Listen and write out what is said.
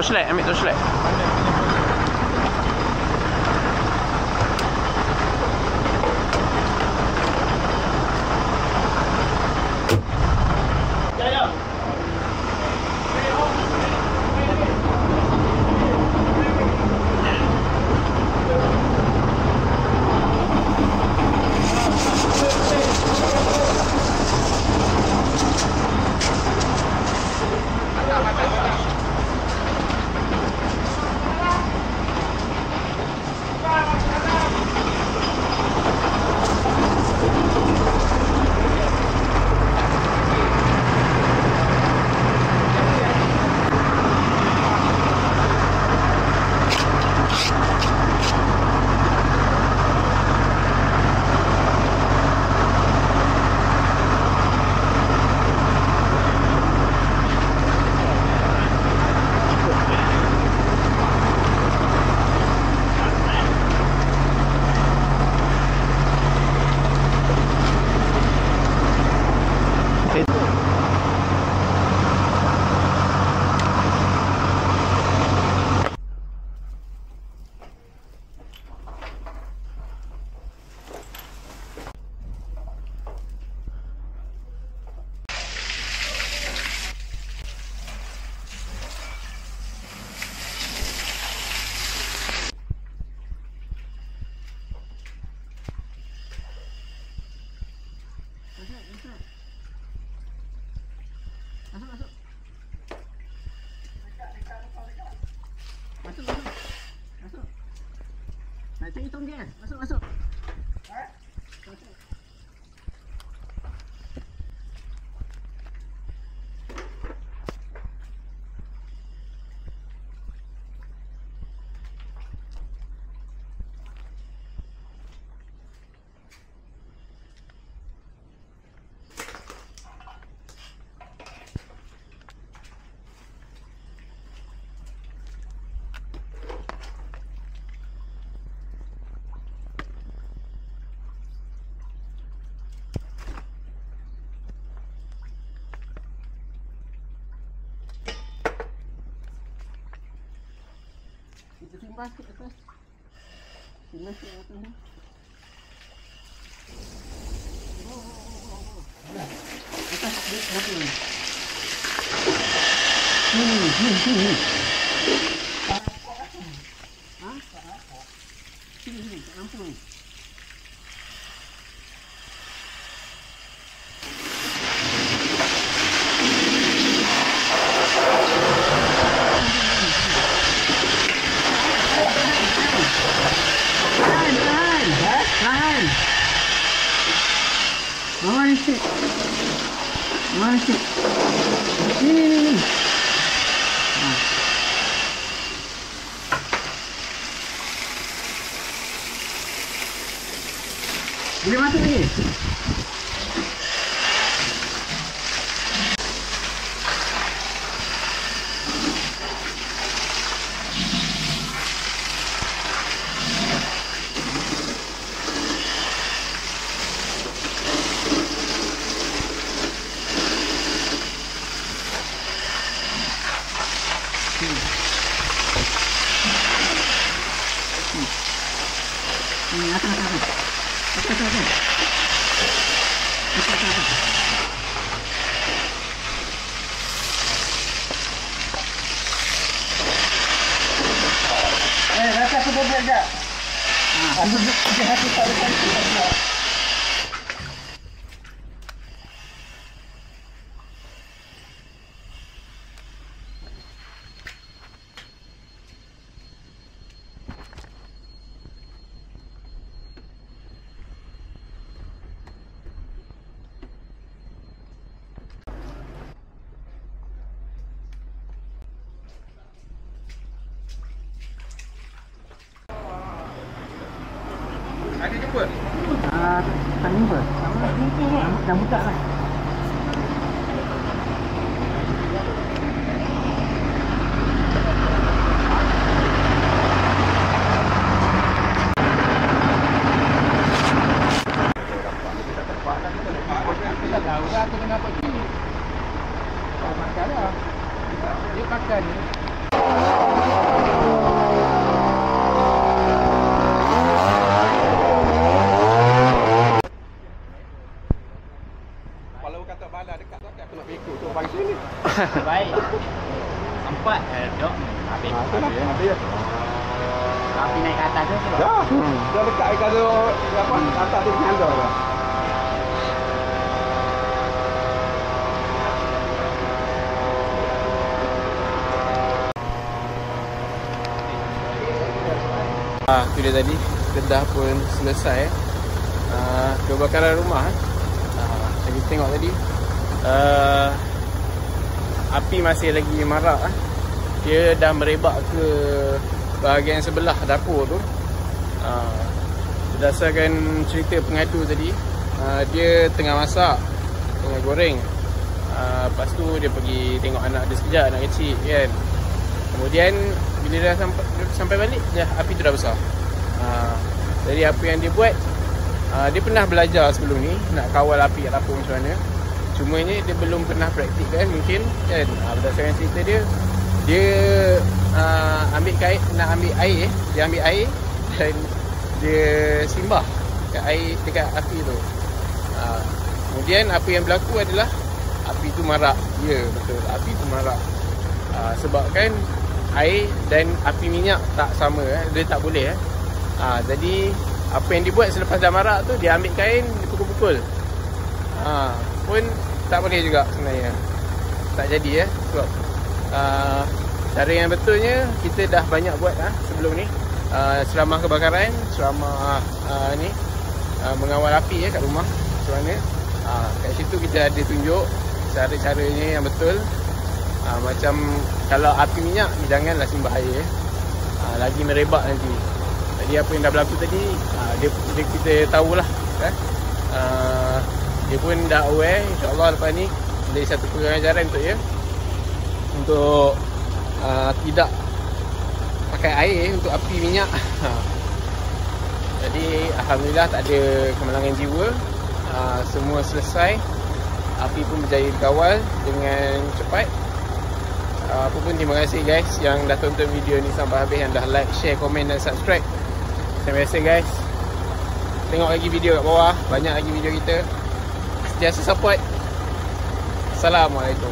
torchlight, ambil torchlight. Masuk. Nak cek hitung gas. Masuk. Kita simbas ke atas. Simbas ke atas ni. Atas dia berapa ni? Sini. Ha? Sini, lampu ni. Tahan. Mana sikit. Ni. Boleh masuk lagi? Rasa aku boleh aja. Aku jahat tu tak ada. Ada jumpa? Tak jumpa. Dah buka lah. Tak tahu lah aku tengah pergi. Kalau makan lah. Dia makan ni. Baik. Sempat dok. Habis. Habis. Api naik ke atas tu sebab. Dah. Dah dekat ikan tu apa? Atas tu nyanda dah. Tu dia tadi. Kedah pun selesai. Kebakaran rumah. Kita tengok tadi. Api masih lagi marak. Dia dah merebak ke bahagian sebelah dapur tu. Berdasarkan cerita pengadu tadi, dia tengah masak, tengah goreng. Lepas tu dia pergi tengok anak dia sekejap, anak kecil kan. Kemudian bila dah sampai balik, api tu dah besar. Jadi apa yang dia buat, dia pernah belajar sebelum ni nak kawal api kat dapur macam mana. Cuma ni dia belum pernah praktik kan, mungkin kan. Berdasarkan cerita dia, dia ambil kain, nak ambil air, dia ambil air dan dia simbah dekat air, dekat api tu. Kemudian apa yang berlaku adalah api tu marak. Ya, betul, api tu marak. Sebabkan air dan api minyak tak sama, dia tak boleh. Jadi apa yang dibuat selepas dah marak tu, dia ambil kain, dia pukul-pukul. Pun tak boleh juga sebenarnya. Tak jadi sebab cara yang betulnya kita dah banyak buat sebelum ni. Selama kebakaran, selama mengawal api kat rumah macam mana. Kat situ kita ada tunjuk cara-caranya yang betul. Macam kalau api minyak, janganlah simbah air, lagi merebak nanti. Jadi apa yang dah berlaku tadi, dia kita tahulah kan. Dia pun dah aware. InsyaAllah lepas ni jadi satu pengajaran untuk dia, untuk tidak pakai air untuk api minyak. Jadi alhamdulillah tak ada kemalangan jiwa. Semua selesai. Api pun berjaya dikawal dengan cepat. Apa pun terima kasih guys yang dah tonton video ni sampai habis, yang dah like, share, komen dan subscribe. Terima kasih guys. Tengok lagi video kat bawah, banyak lagi video kita. Sentiasa support. Assalamualaikum.